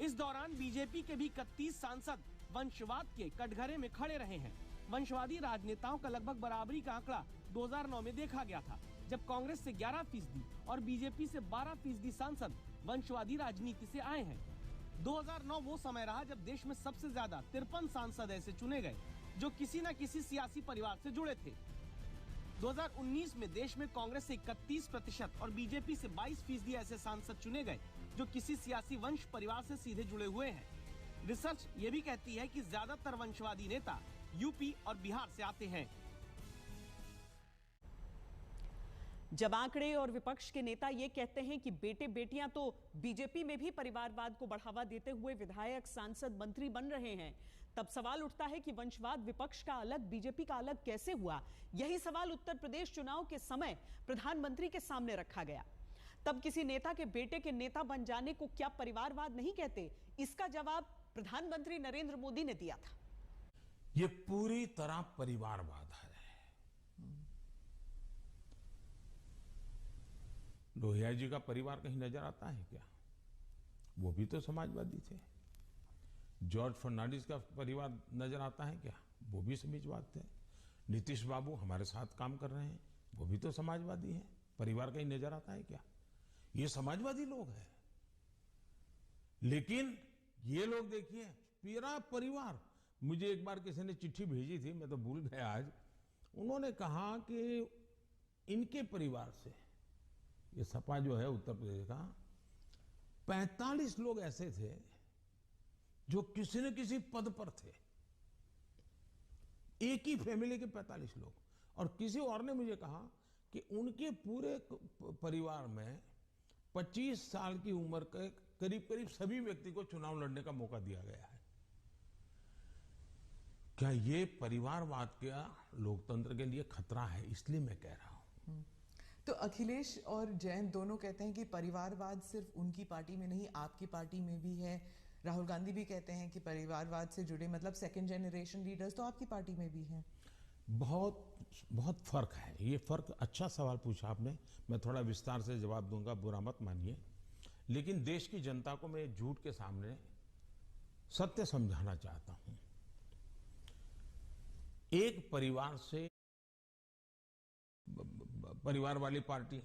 इस दौरान बीजेपी के भी 31 सांसद वंशवाद के कटघरे में खड़े रहे हैं। वंशवादी राजनेताओं का लगभग बराबरी का आंकड़ा 2009 में देखा गया था, जब कांग्रेस से 11% और बीजेपी से 12% सांसद वंशवादी राजनीति से आए हैं। 2009 वो समय रहा जब देश में सबसे ज्यादा 53 सांसद ऐसे चुने गए जो किसी न किसी सियासी परिवार से जुड़े थे। 2019 में देश में कांग्रेस से 31% और बीजेपी से 22% ऐसे सांसद चुने गए जो किसी सियासी वंश परिवार से सीधे जुड़े हुए हैं। रिसर्च ये भी कहती है कि ज्यादातर वंशवादी नेता यूपी और बिहार से आते हैं। जब आंकड़े और विपक्ष के नेता ये कहते हैं कि बेटे बेटियां तो बीजेपी में भी परिवारवाद को बढ़ावा देते हुए विधायक, सांसद, मंत्री बन रहे हैं, तब सवाल उठता है कि वंशवाद विपक्ष का अलग, बीजेपी का अलग कैसे हुआ। यही सवाल उत्तर प्रदेश चुनाव के समय प्रधानमंत्री के सामने रखा गया। तब किसी नेता के बेटे के नेता बन जाने को क्या परिवारवाद नहीं कहते? इसका जवाब प्रधानमंत्री नरेंद्र मोदी ने दिया था। ये पूरी तरह परिवारवाद है। लोहिया जी का परिवार कहीं नजर आता है क्या? वो भी तो समाजवादी थे। जॉर्ज फर्नांडिस का परिवार नजर आता है क्या? वो भी समाजवादी थे। नीतीश बाबू हमारे साथ काम कर रहे हैं, वो भी तो समाजवादी हैं। परिवार कहीं नजर आता है क्या? ये समाजवादी लोग हैं। लेकिन ये लोग देखिए, पूरा परिवार। मुझे एक बार किसी ने चिट्ठी भेजी थी, मैं तो भूल गया आज। उन्होंने कहा कि इनके परिवार से, ये सपा जो है उत्तर प्रदेश का, 45 लोग ऐसे थे जो किसी न किसी पद पर थे। एक ही फैमिली के 45 लोग। और किसी और ने मुझे कहा कि उनके पूरे परिवार में 25 साल की उम्र के करीब करीब सभी व्यक्ति को चुनाव लड़ने का मौका दिया गया है। क्या ये परिवारवाद का लोकतंत्र के लिए खतरा है? इसलिए मैं कह रहा हूं। तो अखिलेश और जयंत दोनों कहते हैं कि परिवारवाद सिर्फ उनकी पार्टी में नहीं, आपकी पार्टी में भी है। राहुल गांधी भी कहते हैं कि परिवारवाद से जुड़े, मतलब सेकंड जनरेशन लीडर्स तो आपकी पार्टी में भी हैं। बहुत फर्क है। ये फर्क, अच्छा सवाल पूछा आपने। मैं थोड़ा विस्तार से जवाब दूंगा, बुरा मत मानिए। लेकिन देश की जनता को मैं झूठ के सामने सत्य समझाना चाहता हूं। एक परिवार से, परिवार वाली पार्टी,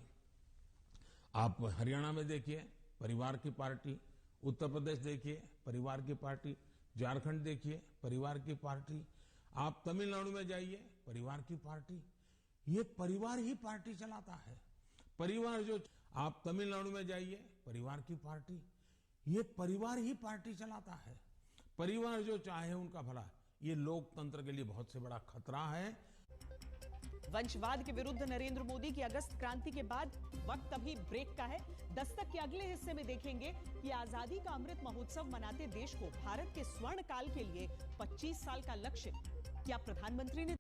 आप हरियाणा में देखिए परिवार की पार्टी, उत्तर प्रदेश देखिए परिवार की पार्टी, झारखंड देखिए परिवार की पार्टी, आप तमिलनाडु में जाइए परिवार की पार्टी। ये परिवार ही पार्टी चलाता है। परिवार जो, आप तमिलनाडु में जाइए परिवार की पार्टी, ये परिवार ही पार्टी चलाता है। परिवार जो चाहे उनका भला। ये लोकतंत्र के लिए बहुत से बड़ा खतरा है। वंशवाद के विरुद्ध नरेंद्र मोदी की अगस्त क्रांति के बाद वक्त अभी ब्रेक का है। दस्तक के अगले हिस्से में देखेंगे कि आजादी का अमृत महोत्सव मनाते देश को भारत के स्वर्ण काल के लिए 25 साल का लक्ष्य क्या प्रधानमंत्री ने